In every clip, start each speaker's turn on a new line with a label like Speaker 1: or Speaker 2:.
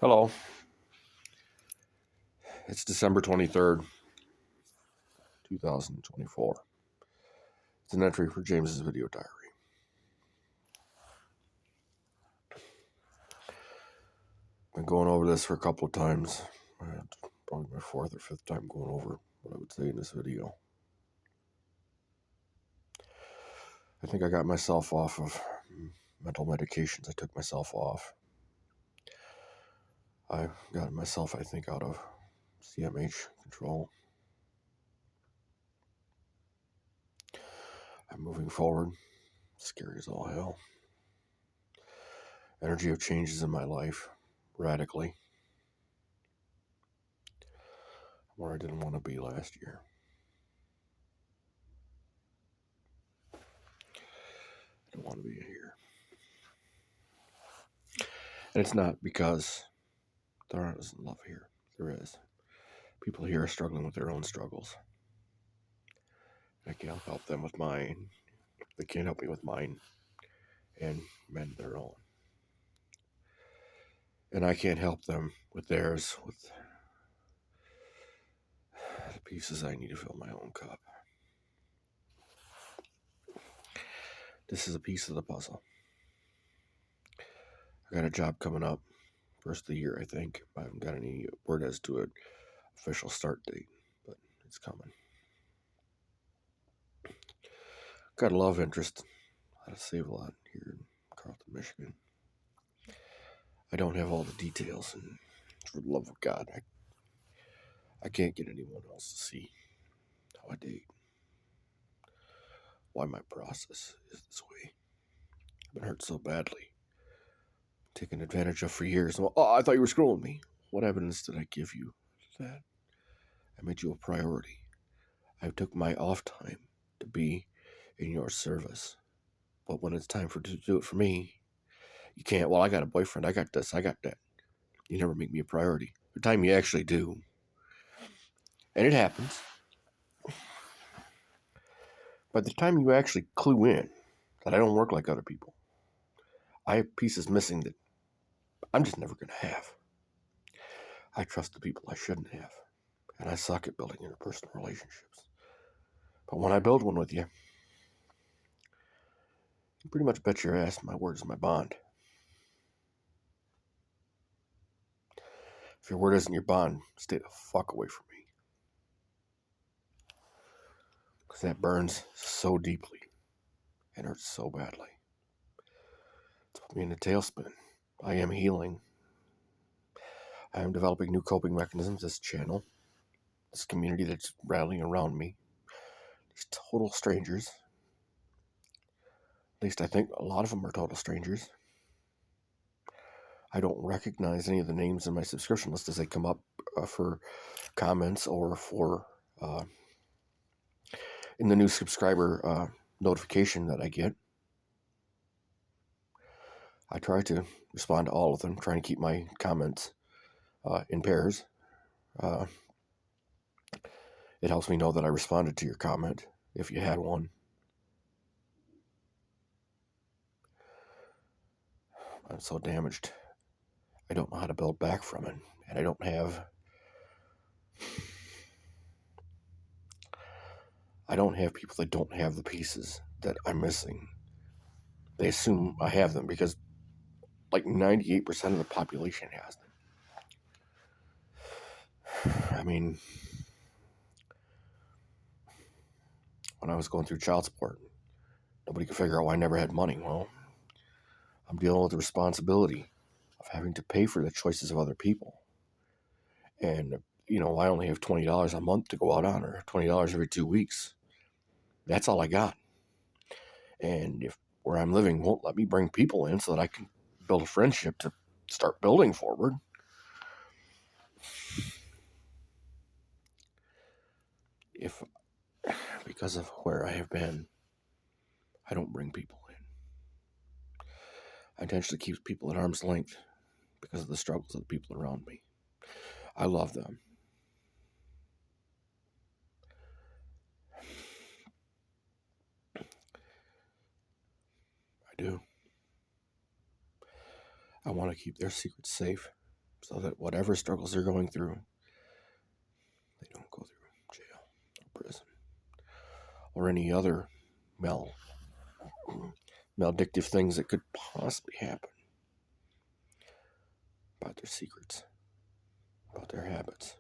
Speaker 1: Hello, it's December 23rd, 2024. It's an entry for James's video diary. Been going over this for a couple of times. It's probably my fourth or fifth time going over what I would say in this video. I think I got myself off of mental medications. I took myself off. I got myself, I think, out of CMH control. I'm moving forward. Scary as all hell. Energy of changes in my life radically. Where I didn't want to be last year. I don't want to be here. And it's not because there isn't love here. There is. People here are struggling with their own struggles. I can't help them with mine. They can't help me with mine and mend their own. And I can't help them with theirs, with the pieces I need to fill my own cup. This is a piece of the puzzle. I got a job coming up, first of the year, I think. I haven't got any word as to an official start date, but it's coming. Got a love interest. How to save a lot here in Carlton, Michigan. I don't have all the details, and for the love of God, I can't get anyone else to see how I date. Why my process is this way. I've been hurt so badly. Taken advantage of for years. Oh, I thought you were screwing me. What evidence did I give you that I made you a priority? I took my off time to be in your service. But when it's time to do it for me, you can't. Well, I got a boyfriend. I got this. I got that. You never make me a priority. The time you actually do. And it happens. By the time you actually clue in that I don't work like other people, I have pieces missing that I'm just never going to have. I trust the people I shouldn't have. And I suck at building interpersonal relationships. But when I build one with you, you pretty much bet your ass my word is my bond. If your word isn't your bond, stay the fuck away from me. Because that burns so deeply and hurts so badly. It's put me in a tailspin. I am healing. I am developing new coping mechanisms, this channel, this community that's rallying around me. These total strangers. At least I think a lot of them are total strangers. I don't recognize any of the names in my subscription list as they come up for comments or for in the new subscriber notification that I get. I try to respond to all of them, trying to keep my comments in pairs. It helps me know that I responded to your comment, if you had one. I'm so damaged. I don't know how to build back from it, and I don't have people that don't have the pieces that I'm missing. They assume I have them because like 98% of the population has them. I mean, when I was going through child support, nobody could figure out why I never had money. Well, I'm dealing with the responsibility of having to pay for the choices of other people. And, I only have $20 a month to go out on, or $20 every 2 weeks. That's all I got. And if where I'm living won't let me bring people in so that I can build a friendship to start building forward, if because of where I have been, I don't bring people in. I intentionally keep people at arm's length because of the struggles of the people around me. I love them. I do. I want to keep their secrets safe so that whatever struggles they're going through, they don't go through jail or prison or any other maledictive things that could possibly happen about their secrets, about their habits.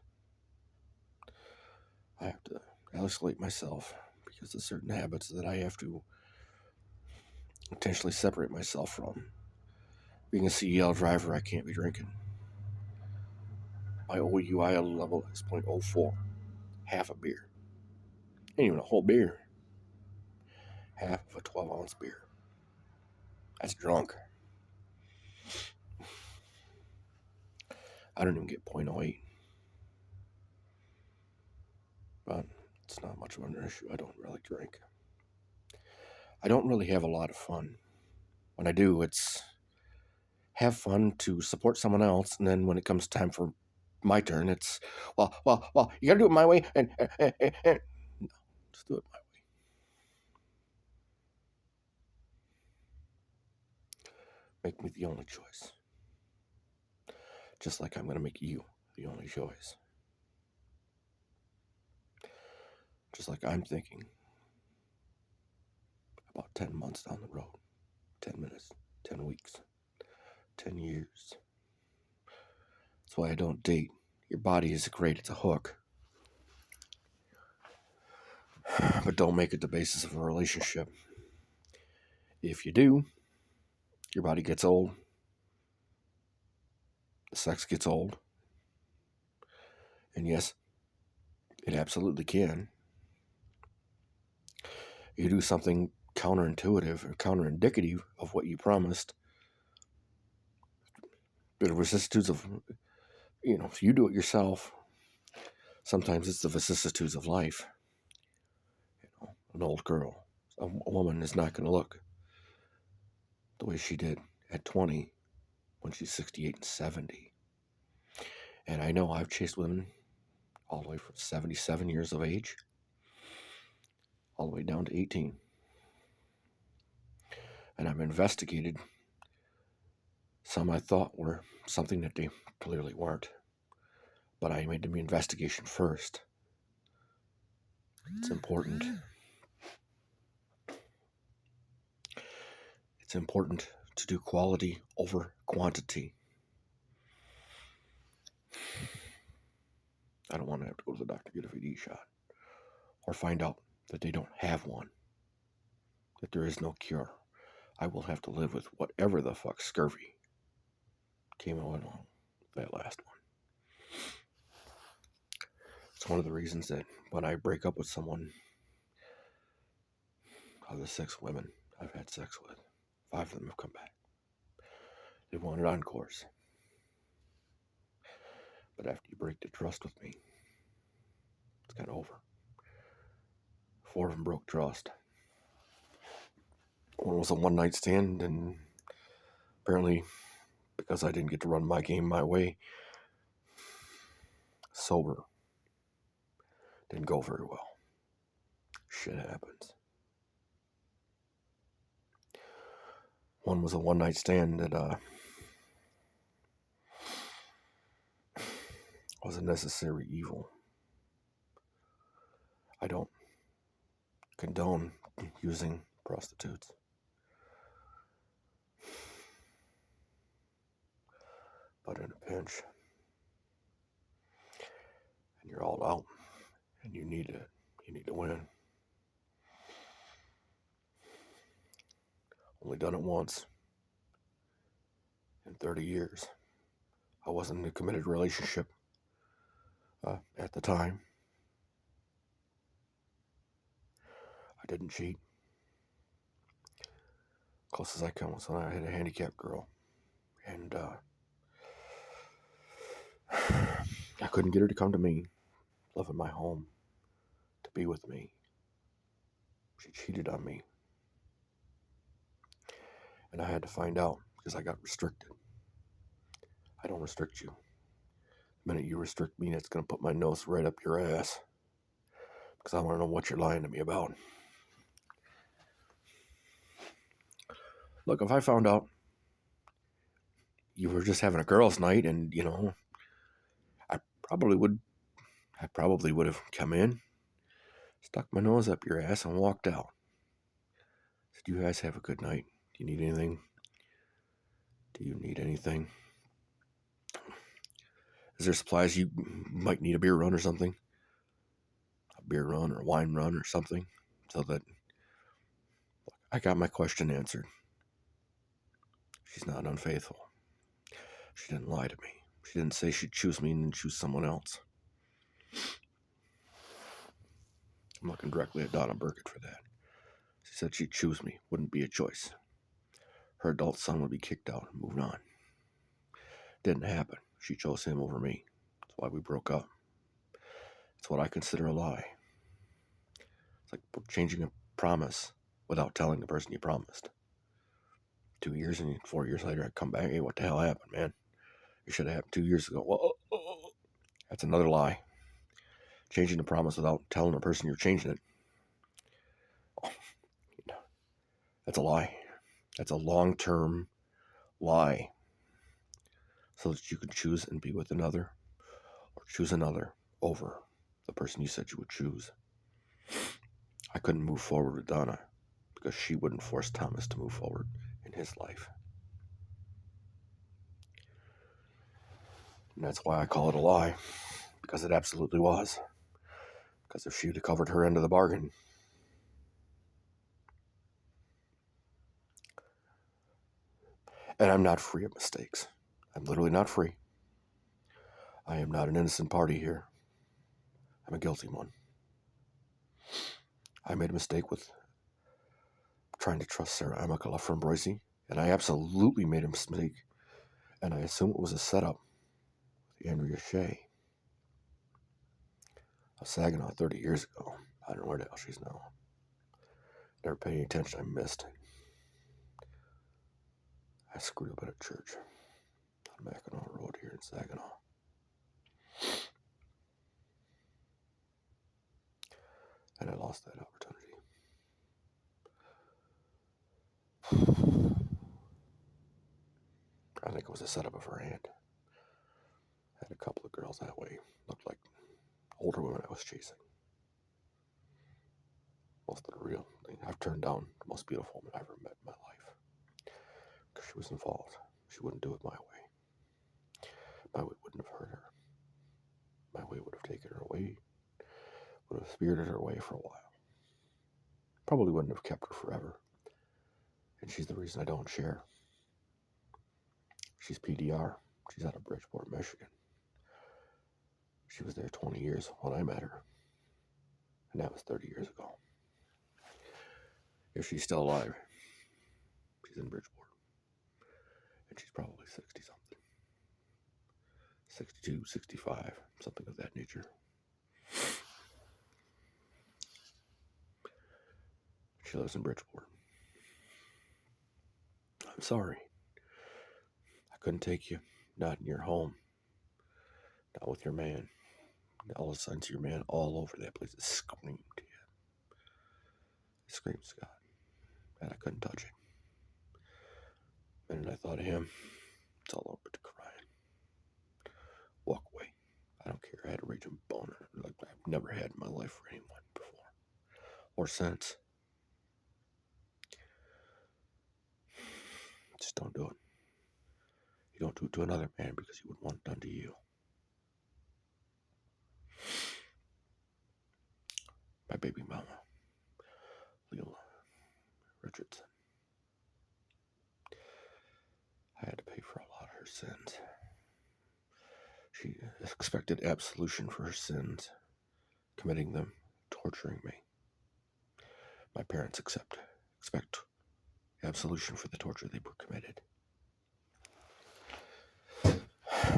Speaker 1: I have to isolate myself because of certain habits that I have to intentionally separate myself from. Being a CDL driver, I can't be drinking. My OUI level is 0.04, half a beer. Ain't even a whole beer. Half of a 12-ounce beer. That's drunk. I don't even get 0.08. But it's not much of an issue. I don't really drink. I don't really have a lot of fun. When I do, it's have fun to support someone else, and then when it comes time for my turn, it's, well, you gotta do it my way, and no, just do it my way. Make me the only choice. Just like I'm gonna make you the only choice. Just like I'm thinking about 10 months down the road, 10 minutes, 10 weeks, 10 years. That's why I don't date. Your body is great, it's a hook. But don't make it the basis of a relationship. If you do, your body gets old, the sex gets old, and yes, it absolutely can. You do something counterintuitive or counterindicative of what you promised. The vicissitudes of, if you do it yourself, sometimes it's the vicissitudes of life. An old girl, a woman is not going to look the way she did at 20 when she's 68 and 70. And I know I've chased women all the way from 77 years of age all the way down to 18. And I've investigated some I thought were something that they clearly weren't. But I made the investigation first. It's important. It's important to do quality over quantity. I don't want to have to go to the doctor to get a VD shot or find out that they don't have one, that there is no cure. I will have to live with whatever the fuck scurvy came along that last one. It's one of the reasons that when I break up with someone, of the 6 women I've had sex with, 5 of them have come back. They wanted encores. But after you break the trust with me, it's kind of over. 4 of them broke trust. One was a one-night stand, and apparently, because I didn't get to run my game my way, sober, didn't go very well. Shit happens. One was a one-night stand that was a necessary evil. I don't condone using prostitutes. But in a pinch, and you're all out, and you need to win. Only done it once in 30 years. I wasn't in a committed relationship at the time. I didn't cheat. Close as I come was when I had a handicapped girl. And I couldn't get her to come to me, live in my home, to be with me. She cheated on me. And I had to find out because I got restricted. I don't restrict you. The minute you restrict me, it's going to put my nose right up your ass. Because I want to know what you're lying to me about. Look, if I found out you were just having a girls' night, and I probably would have come in, stuck my nose up your ass, and walked out. Said, "You guys have a good night. Do you need anything? Do you need anything? Is there supplies you might need, a beer run or something? A beer run or a wine run or something?" So that I got my question answered. She's not unfaithful. She didn't lie to me. She didn't say she'd choose me and then choose someone else. I'm looking directly at Donna Burkett for that. She said she'd choose me. Wouldn't be a choice. Her adult son would be kicked out and moved on. Didn't happen. She chose him over me. That's why we broke up. It's what I consider a lie. It's like changing a promise without telling the person you promised. 2 years and 4 years later, I come back. Hey, what the hell happened, man? It should have happened 2 years ago. Well, that's another lie. Changing the promise without telling the person you're changing it. That's a lie. That's a long-term lie. So that you can choose and be with another, or choose another over the person you said you would choose. I couldn't move forward with Donna because she wouldn't force Thomas to move forward in his life. And that's why I call it a lie, because it absolutely was. Because if she'd have covered her end of the bargain, and I'm not free of mistakes. I'm literally not free. I am not an innocent party here. I'm a guilty one. I made a mistake with trying to trust Sarah Amicala from Boise, and I absolutely made a mistake, and I assume it was a setup with Andrea Shea of Saginaw 30 years ago. I don't know where the hell she's now. Never paid any attention. I missed. I screwed up at a church on Mackinac Road here in Saginaw. And I lost that opportunity. I think it was a setup of her aunt. Had a couple of girls that way. Looked like older women I was chasing. Most of the real. I've turned down the most beautiful woman I've ever met in my life. Because she was involved. She wouldn't do it my way. My way wouldn't have hurt her. My way would have taken her away. Would have spirited her away for a while. Probably wouldn't have kept her forever. And she's the reason I don't share. She's PDR. She's out of Bridgeport, Michigan. She was there 20 years when I met her. And that was 30 years ago. If she's still alive, she's in Bridgeport. And she's probably 60-something. 62, 65, something of that nature. She lives in Bridgeport. I'm sorry. I couldn't take you. Not in your home. Not with your man. All of a sudden, your man all over that place. It screamed to you. It screamed, Scott. And I couldn't touch it. The minute I thought of him, it's all over to crying. Walk away. I don't care. I had a raging boner like I've never had in my life for anyone before. Or since. Just don't do it. You don't do it to another man because you would want it done to you. My baby mama, Leila Richardson. I had to pay for a lot of her sins. She expected absolution for her sins, committing them, torturing me. My parents expect absolution for the torture they were committed.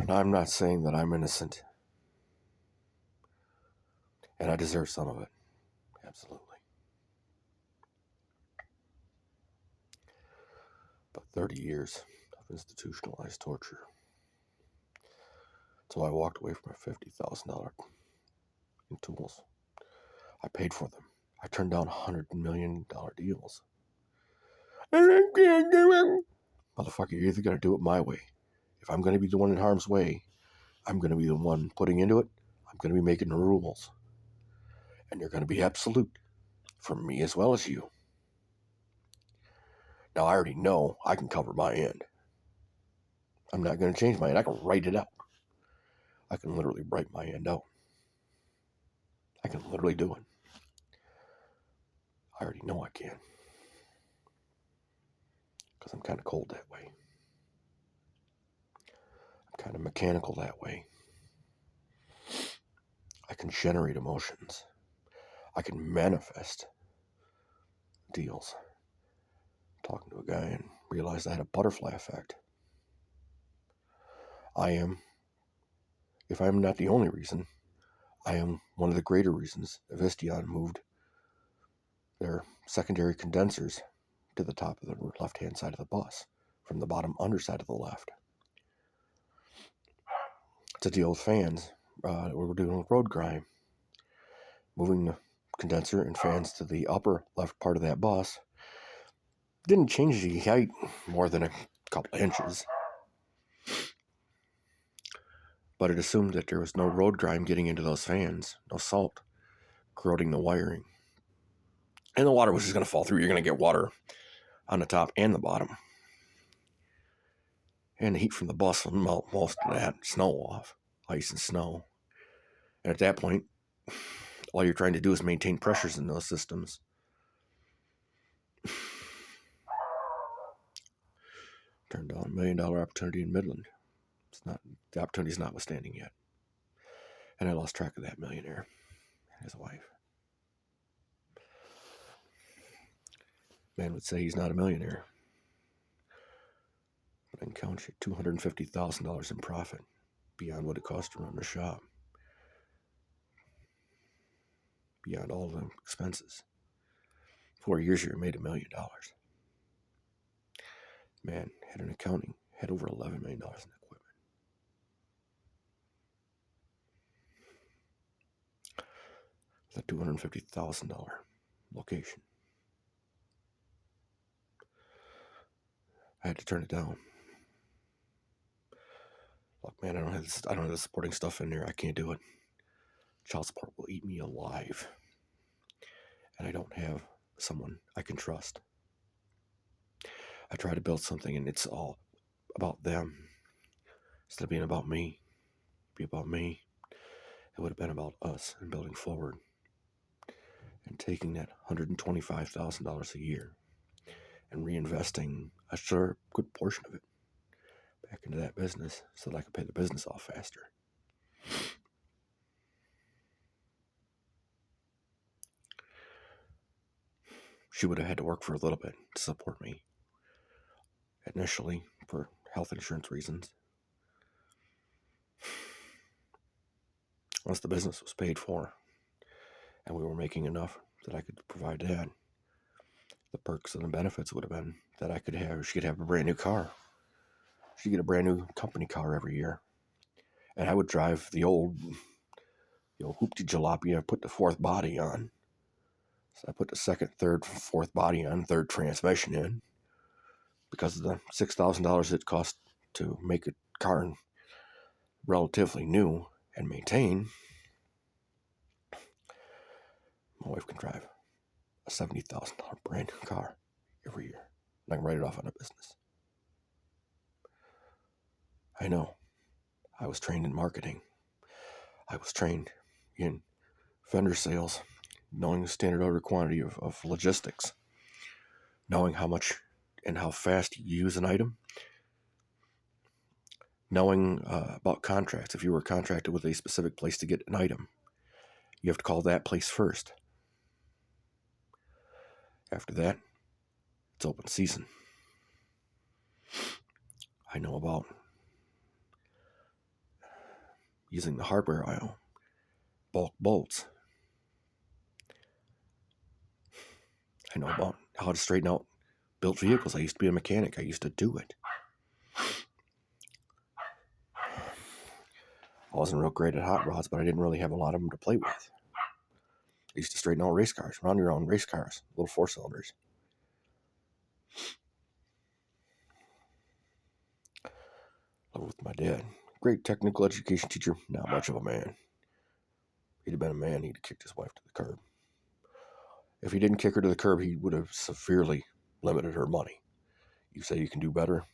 Speaker 1: Now, I'm not saying that I'm innocent, and I deserve some of it. Absolutely. But 30 years of institutionalized torture. So I walked away from a $50,000 in tools. I paid for them. I turned down $100 million deals. Motherfucker, you're either going to do it my way If I'm going to be the one in harm's way, I'm going to be the one putting into it. I'm going to be making the rules. And they're going to be absolute for me as well as you. Now, I already know I can cover my end. I'm not going to change my end. I can write it out. I can literally write my end out. I can literally do it. I already know I can. Because I'm kind of cold that way. I'm kind of mechanical that way. I can generate emotions. I can manifest deals. Talking to a guy and realized I had a butterfly effect. If I'm not the only reason, I am one of the greater reasons Visteon moved their secondary condensers to the top of the left-hand side of the bus from the bottom underside of the left. To deal with fans, we were doing with road grime. Moving the condenser and fans to the upper left part of that bus didn't change the height more than a couple of inches. But it assumed that there was no road grime getting into those fans, no salt corroding the wiring. And the water was just going to fall through. You're going to get water on the top and the bottom. And the heat from the bus will melt most of that snow off, ice and snow. And at that point, all you're trying to do is maintain pressures in those systems. Turned down $1 million opportunity in Midland. The opportunity's notwithstanding yet. And I lost track of that millionaire and his wife. Man would say he's not a millionaire. But I can count you $250,000 in profit beyond what it cost to run the shop. Beyond all the expenses. 4 years ago, made $1 million. Man had an accounting, had over $11 million in equipment. With a $250,000 location. I had to turn it down. Look, man, I don't have the supporting stuff in there. I can't do it. Child support will eat me alive. And I don't have someone I can trust. I try to build something and it's all about them. Instead of being about me, be about me. It would have been about us and building forward. And taking that $125,000 a year and reinvesting a good portion of it back into that business so that I could pay the business off faster. She would have had to work for a little bit to support me. Initially, for health insurance reasons. Once the business was paid for and we were making enough that I could provide that, the perks and the benefits would have been that she could have a brand new car. She'd get a brand new company car every year. And I would drive the old hoopty jalopy. I put the fourth body on. So I put the second, third, fourth body on, third transmission in. Because of the $6,000 it cost to make a car relatively new and maintain, my wife can drive a $70,000 brand new car every year. And I can write it off on a business. I know. I was trained in marketing. I was trained in vendor sales, knowing the standard order quantity of logistics, knowing how much and how fast you use an item, knowing about contracts. If you were contracted with a specific place to get an item, you have to call that place first. After that, it's open season. I know about using the hardware aisle, bulk bolts. I know about how to straighten out built vehicles. I used to be a mechanic. I used to do it. I wasn't real great at hot rods, but I didn't really have a lot of them to play with. I used to straighten out race cars, run your own race cars, little 4-cylinders. with my dad. Great technical education teacher, not much of a man. He'd have been a man, he'd have kicked his wife to the curb. If he didn't kick her to the curb, he would have severely limited her money. You say you can do better,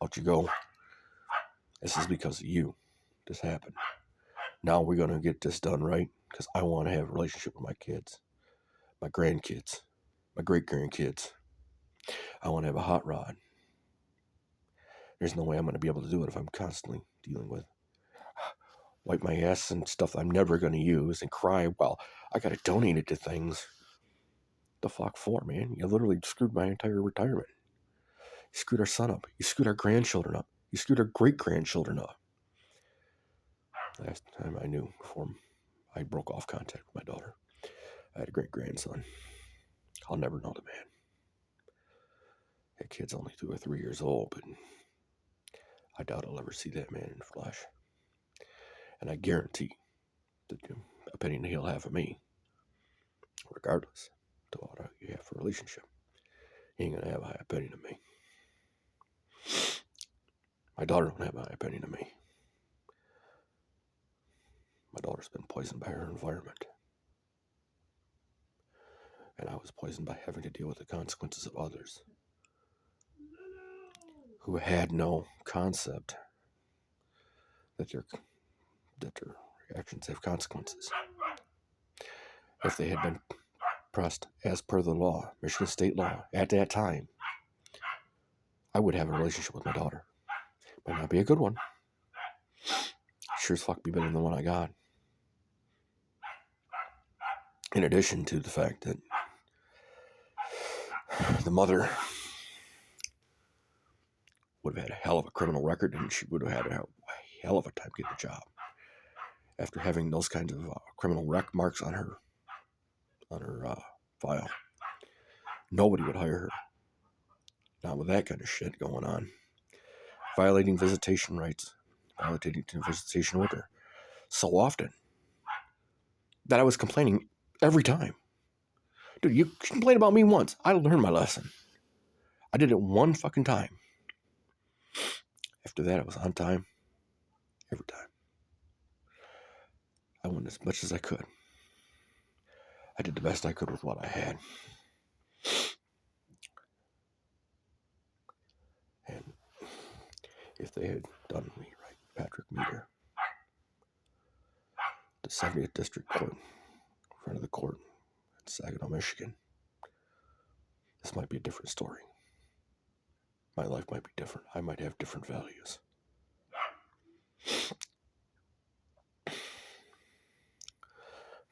Speaker 1: out you go. This is because of you. This happened. Now we're going to get this done right, because I want to have a relationship with my kids, my grandkids, my great-grandkids. I want to have a hot rod. There's no way I'm going to be able to do it if I'm constantly dealing with wipe my ass and stuff I'm never going to use and cry, well, I got to donate it to things. The fuck for, man? You literally screwed my entire retirement. You screwed our son up. You screwed our grandchildren up. You screwed our great-grandchildren up. Last time I knew, before I broke off contact with my daughter, I had a great-grandson. I'll never know the man. That kid's only 2 or 3 years old, but I doubt I'll ever see that man in the flesh. And I guarantee that the opinion he'll have of me, regardless of what you have for a relationship, he ain't gonna have a high opinion of me. My daughter don't have a high opinion of me. My daughter's been poisoned by her environment. And I was poisoned by having to deal with the consequences of others who had no concept that their reactions have consequences. If they had been pressed as per the law, Michigan state law, at that time, I would have a relationship with my daughter. Might not be a good one. Sure as fuck be better than the one I got. In addition to the fact that the mother would have had a hell of a criminal record, and she would have had a hell of a time getting a job after having those kinds of criminal wreck marks on her file. Nobody would hire her. Not with that kind of shit going on. Violating visitation rights, violating the visitation order so often that I was complaining every time. Dude, you complained about me once. I learned my lesson. I did it one fucking time. After that, I was on time every time. I went as much as I could. I did the best I could with what I had. And if they had done me right, Patrick Meter, the 70th District Court, in front of the court in Saginaw, Michigan, this might be a different story. My life might be different. I might have different values.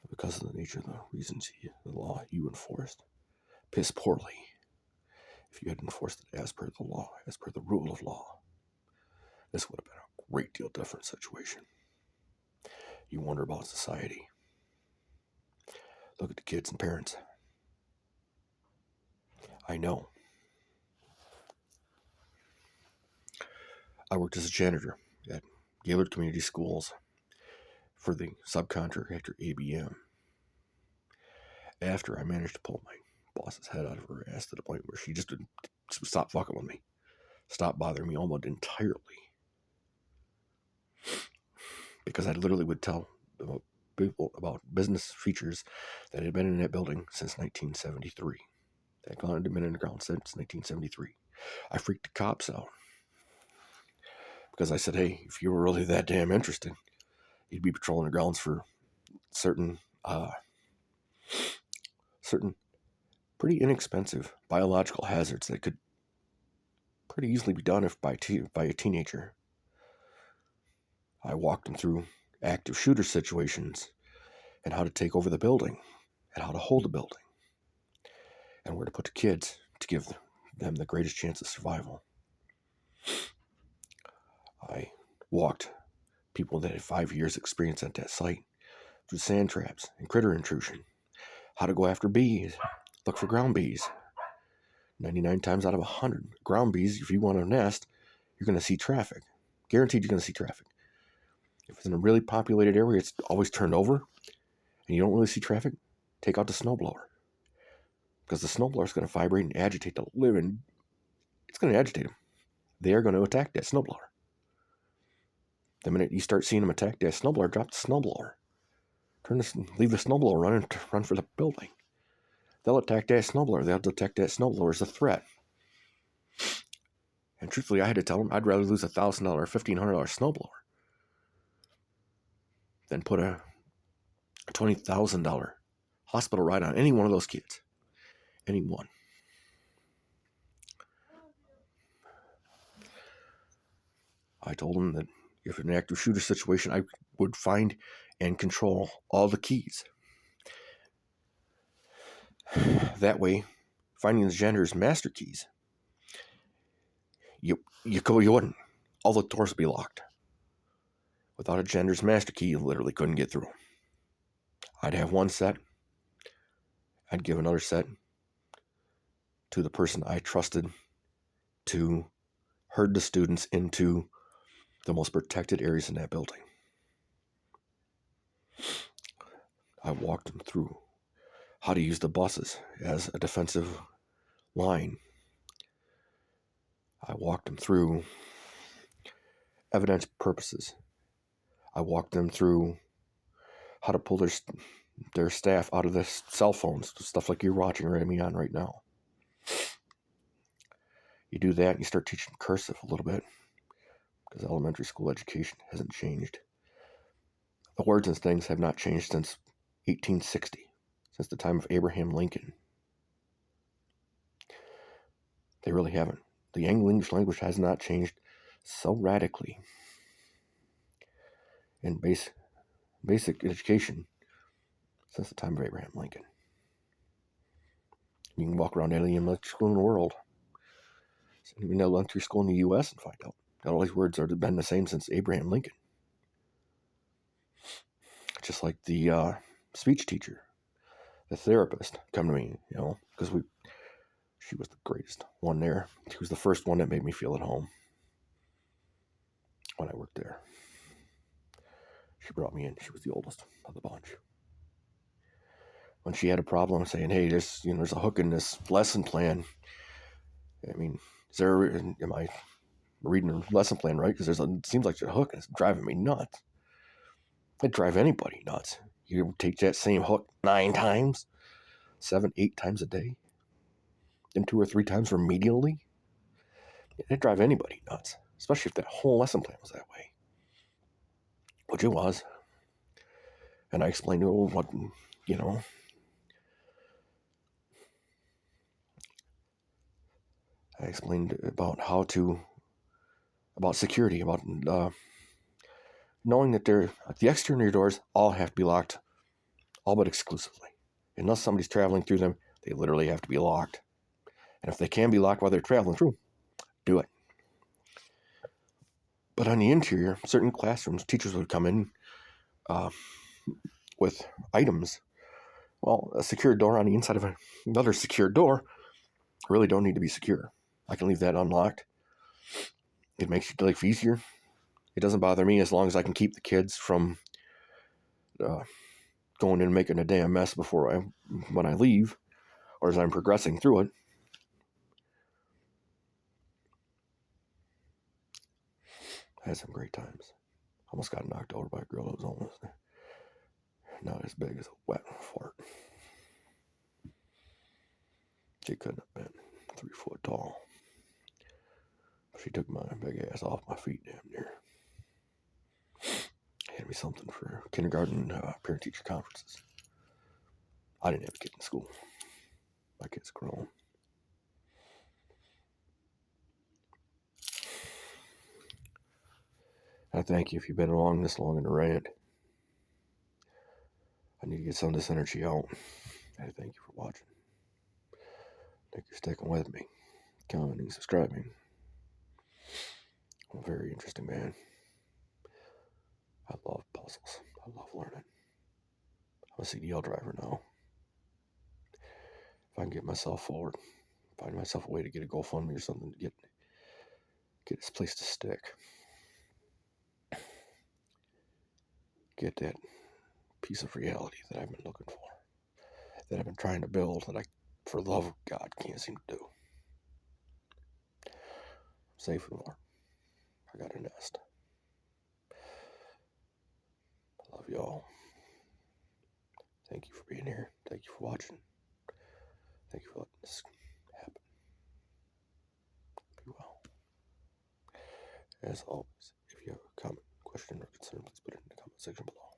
Speaker 1: Because of the nature of the reasons the law you enforced piss poorly. If you had enforced it as per the law, as per the rule of law, this would have been a great deal different situation. You wonder about society. Look at the kids and parents. I know. I worked as a janitor at Gaylord Community Schools for the subcontractor ABM. After I managed to pull my boss's head out of her ass to the point where she just didn't stop fucking with me, stop bothering me almost entirely, because I literally would tell people about business features that had been in that building since 1973. That had been in the ground since 1973. I freaked the cops out because I said, hey, if you were really that damn interested, you'd be patrolling the grounds for certain pretty inexpensive biological hazards that could pretty easily be done if by a teenager. I walked them through active shooter situations and how to take over the building and how to hold the building and where to put the kids to give them the greatest chance of survival. I walked people that had 5 years experience at that site through sand traps and critter intrusion, how to go after bees, look for ground bees. 99 times out of 100, ground bees, if you want to nest, you're going to see traffic. Guaranteed you're going to see traffic. If it's in a really populated area, it's always turned over, and you don't really see traffic, take out the snowblower. Because the snowblower is going to vibrate and agitate the living. It's going to agitate them. They are going to attack that snowblower. The minute you start seeing them attack that snowblower, drop the snowblower. Leave the snowblower running to run for the building. They'll attack that snowblower. They'll detect that snowblower as a threat. And truthfully, I had to tell them I'd rather lose $1,000 or $1,500 snowblower than put a $20,000 hospital ride on any one of those kids. Any one. I told them that if in an active shooter situation, I would find and control all the keys. That way, finding the gender's master keys, you wouldn't. All the doors would be locked. Without a gender's master key, you literally couldn't get through. I'd have one set. I'd give another set to the person I trusted to herd the students into the most protected areas in that building. I walked them through how to use the buses as a defensive line. I walked them through evidence purposes. I walked them through how to pull their staff out of the cell phones, stuff like you're watching me on right now. You do that and you start teaching cursive a little bit, because elementary school education hasn't changed. The words and things have not changed since 1860, since the time of Abraham Lincoln. They really haven't. The English language has not changed so radically in basic education since the time of Abraham Lincoln. You can walk around any elementary school in the world, even elementary school in the U.S., and find out that all these words have been the same since Abraham Lincoln. Just like the speech teacher, the therapist, come to me, because she was the greatest one there. She was the first one that made me feel at home when I worked there. She brought me in. She was the oldest of the bunch. When she had a problem saying, hey, there's a hook in this lesson plan. I mean, am I reading the lesson plan right? Because it seems like there's a hook and it's driving me nuts. It'd drive anybody nuts. You take that same hook 9 times, 7, 8 times a day, then 2 or 3 times remedially. It'd drive anybody nuts, especially if that whole lesson plan was that way, which it was. And I explained to her what, I explained about about security, about knowing that the exterior doors all have to be locked, all but exclusively. Unless somebody's traveling through them, they literally have to be locked. And if they can be locked while they're traveling through, do it. But on the interior, certain classrooms, teachers would come in with items. Well, a secure door on the inside of another secure door really don't need to be secure. I can leave that unlocked. It makes your life easier. It doesn't bother me as long as I can keep the kids from going in and making a damn mess when I leave, or as I'm progressing through it. I had some great times. Almost got knocked over by a girl that was almost not as big as a wet fart. She couldn't have been 3 foot tall. She took my big ass off my feet damn near. Hand me something for kindergarten parent-teacher conferences. I didn't have a kid in school. My kid's grown. I thank you if you've been along this long in the rant. I need to get some of this energy out. I thank you for watching. Thank you for sticking with me, commenting, subscribing. I'm a very interesting man. I love puzzles. I love learning. I'm a CDL driver now. If I can get myself forward, find myself a way to get a GoFundMe or something to get this place to stick. Get that piece of reality that I've been looking for, that I've been trying to build, that I, for the love of God, can't seem to do. I'm safe and warm. I got a nest. y'all. Thank you for being here. Thank you for watching. Thank you for letting this happen. Be well. As always, if you have a comment, question, or concern, please put it in the comment section below.